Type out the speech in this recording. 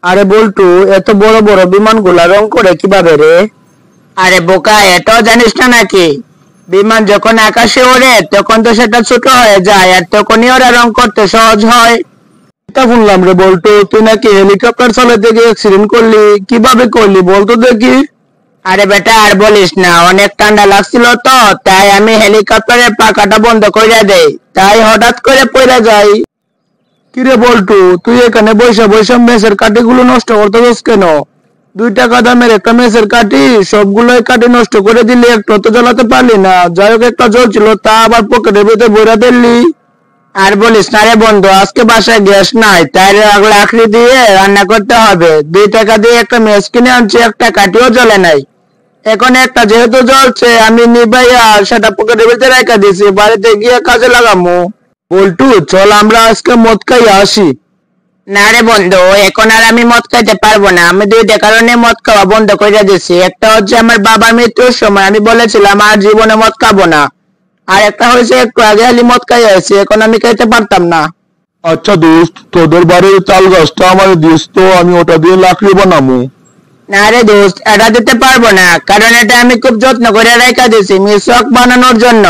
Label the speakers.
Speaker 1: আরে বল্টু, এত বড় বড় বিমানগুলা রং করে কিভাবে রে?
Speaker 2: আরে বোকা, এটাও জানিস না নাকি? বিমান যখন আকাশে ওড়ে তখন তো সেটা ছোট হয়ে যায়, আর তখনই ওরা রং করতে সহজ হয়।
Speaker 1: এটা শুনলাম রে বল্টু, তুই নাকি হেলিকপ্টার চালাতে গিয়ে অ্যাক্সিডেন্ট করলি, কিভাবে করলি বলতো দেখি।
Speaker 2: আরে বেটা, আর বলিস না, অনেক ঠান্ডা লাগছিল তো, তাই আমি হেলিকপ্টারের পাখাটা বন্ধ করে দেই, তাই হঠাৎ করে পড়ে যাই।
Speaker 1: কিরে বল্টু, তুই এখানে বৈশা বৈশা মেসের কাঠিগুলো নষ্ট করতেছিস কেন? 2 টাকা দামের একটা মেসের কাঠি, সবগুলোই কাঠি নষ্ট করে দিলি, একটু তো জ্বালাতে পারলি না। যাই হোক, একটা জ্বলছিল তা আবার পকেটের ভিতরে ভরে ফেললি।
Speaker 2: আর বলিস না রে বন্ধু, আজকে বাসায় গ্যাস নাই, তাই লাকড়ি দিয়ে রান্না করতে হবে। 2 টাকা দিয়ে একটা মেস কিনে আনছি, একটা কাঠিও জ্বলে নাই। এখন একটা যেহেতু জ্বলছে, আমি নিভাইয়া সেটা পকেটের ভিতরে রেখে দিছি, বাড়িতে গিয়ে কাজে লাগামু।
Speaker 1: বল্টু, চল আমরা আজকে মদ খাই আসি।
Speaker 2: না রে বন্ধু, এখন আর আমি মদ খাইতে পারবো না। আমি 2টা কারণে মদ খাওয়া বন্ধ করে দিয়েছি। একটা হচ্ছে আমার বাবার মৃত্যুর সময় আমি বলেছিলাম আর জীবনে মদ খাবো না, আর একটা হয়েছে একটু আগে খালি মদ খাই আছি, এখন আমি খাইতে পারতাম না।
Speaker 1: আচ্ছা দোস্ত, তোদের বাড়ির তাল গাছটা আমার দিস তো, আমি ওটা দিয়ে লাকড়ি বানাবো।
Speaker 2: না রে দোস্ত, এটা দিতে পারবো না, কারণ এটা আমি খুব যত্ন করে রেখে দিয়েছি মিসওয়াক বানানোর জন্য।